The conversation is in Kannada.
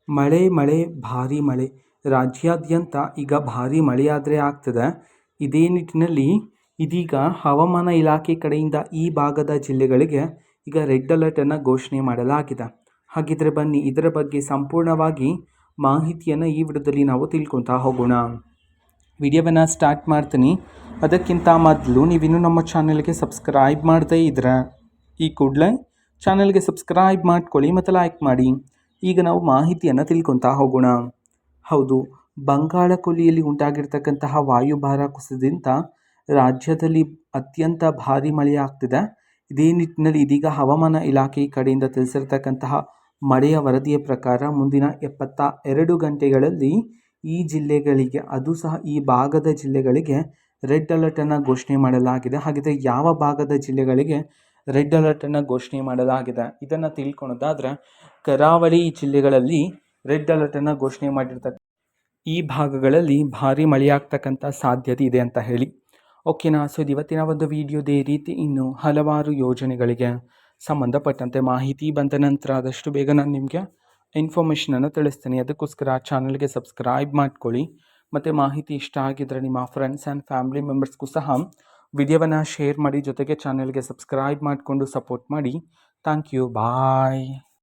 ಮಳೆ ಮಳೆ ಭಾರೀ ಮಳೆ ರಾಜ್ಯಾದ್ಯಂತ ಈಗ ಭಾರೀ ಮಳೆಯಾದರೆ ಆಗ್ತದೆ. ಇದೇ ನಿಟ್ಟಿನಲ್ಲಿ ಇದೀಗ ಹವಾಮಾನ ಇಲಾಖೆ ಕಡೆಯಿಂದ ಈ ಭಾಗದ ಜಿಲ್ಲೆಗಳಿಗೆ ಈಗ ರೆಡ್ ಅಲರ್ಟನ್ನು ಘೋಷಣೆ ಮಾಡಲಾಗಿದೆ. ಹಾಗಿದ್ರೆ ಬನ್ನಿ ಇದರ ಬಗ್ಗೆ ಸಂಪೂರ್ಣವಾಗಿ ಮಾಹಿತಿಯನ್ನು ಈ ವಿಡಿಯೋದಲ್ಲಿ ನಾವು ತಿಳ್ಕೊತಾ ಹೋಗೋಣ. ವಿಡಿಯೋವನ್ನು ಸ್ಟಾರ್ಟ್ ಮಾಡ್ತೀನಿ. ಅದಕ್ಕಿಂತ ಮೊದಲು ನೀವಿನ್ನೂ ನಮ್ಮ ಚಾನಲ್ಗೆ ಸಬ್ಸ್ಕ್ರೈಬ್ ಮಾಡದೇ ಇದ್ರೆ ಈ ಕೂಡಲೇ ಚಾನಲ್ಗೆ ಸಬ್ಸ್ಕ್ರೈಬ್ ಮಾಡ್ಕೊಳ್ಳಿ ಮತ್ತು ಲೈಕ್ ಮಾಡಿ. ಈಗ ನಾವು ಮಾಹಿತಿಯನ್ನು ತಿಳ್ಕೊತಾ ಹೋಗೋಣ. ಹೌದು, ಬಂಗಾಳ ಕೊಲ್ಲಿಯಲ್ಲಿ ಉಂಟಾಗಿರ್ತಕ್ಕಂತಹ ವಾಯುಭಾರ ಕುಸಿತದಿಂದ ರಾಜ್ಯದಲ್ಲಿ ಅತ್ಯಂತ ಭಾರೀ ಮಳೆಯಾಗ್ತಿದೆ. ಇದೇ ನಿಟ್ಟಿನಲ್ಲಿ ಇದೀಗ ಹವಾಮಾನ ಇಲಾಖೆ ಕಡೆಯಿಂದ ತಿಳಿಸಿರ್ತಕ್ಕಂತಹ ಮಳೆಯ ವರದಿಯ ಪ್ರಕಾರ ಮುಂದಿನ 72 ಗಂಟೆಗಳಲ್ಲಿ ಈ ಜಿಲ್ಲೆಗಳಿಗೆ, ಅದು ಸಹ ಈ ಭಾಗದ ಜಿಲ್ಲೆಗಳಿಗೆ ರೆಡ್ ಅಲರ್ಟನ್ನು ಘೋಷಣೆ ಮಾಡಲಾಗಿದೆ. ಹಾಗಿದ್ರೆ ಯಾವ ಭಾಗದ ಜಿಲ್ಲೆಗಳಿಗೆ ರೆಡ್ ಅಲರ್ಟನ್ನು ಘೋಷಣೆ ಮಾಡಲಾಗಿದೆ ಇದನ್ನು ತಿಳ್ಕೊಳೋದಾದ್ರೆ, ಕರಾವಳಿ ಜಿಲ್ಲೆಗಳಲ್ಲಿ ರೆಡ್ ಅಲರ್ಟನ್ನು ಘೋಷಣೆ ಮಾಡಿರ್ತಕ್ಕ ಈ ಭಾಗಗಳಲ್ಲಿ ಭಾರೀ ಮಳೆಯಾಗ್ತಕ್ಕಂಥ ಸಾಧ್ಯತೆ ಇದೆ ಅಂತ ಹೇಳಿ. ಓಕೆನಾ. ಸೊ ಇವತ್ತಿನ ಒಂದು ವಿಡಿಯೋದೇ ರೀತಿ ಇನ್ನು ಹಲವಾರು ಯೋಜನೆಗಳಿಗೆ ಸಂಬಂಧಪಟ್ಟಂತೆ ಮಾಹಿತಿ ಬಂದ ನಂತರ ಆದಷ್ಟು ಬೇಗ ನಾನು ನಿಮಗೆ ಇನ್ಫಾರ್ಮೇಷನನ್ನು ತಿಳಿಸ್ತೀನಿ. ಅದಕ್ಕೋಸ್ಕರ ಚಾನಲ್ಗೆ ಸಬ್ಸ್ಕ್ರೈಬ್ ಮಾಡ್ಕೊಳ್ಳಿ. ಮತ್ತು ಮಾಹಿತಿ ಇಷ್ಟ ಆಗಿದ್ದರೆ ನಿಮ್ಮ ಫ್ರೆಂಡ್ಸ್ ಆ್ಯಂಡ್ ಫ್ಯಾಮಿಲಿ ಮೆಂಬರ್ಸ್ಗೂ ಸಹ ವಿಡಿಯೋವನ್ನು ಶೇರ್ ಮಾಡಿ, ಜೊತೆಗೆ ಚಾನಲ್ಗೆ ಸಬ್ಸ್ಕ್ರೈಬ್ ಮಾಡಿಕೊಂಡು ಸಪೋರ್ಟ್ ಮಾಡಿ. Thank you. ಬಾಯ್.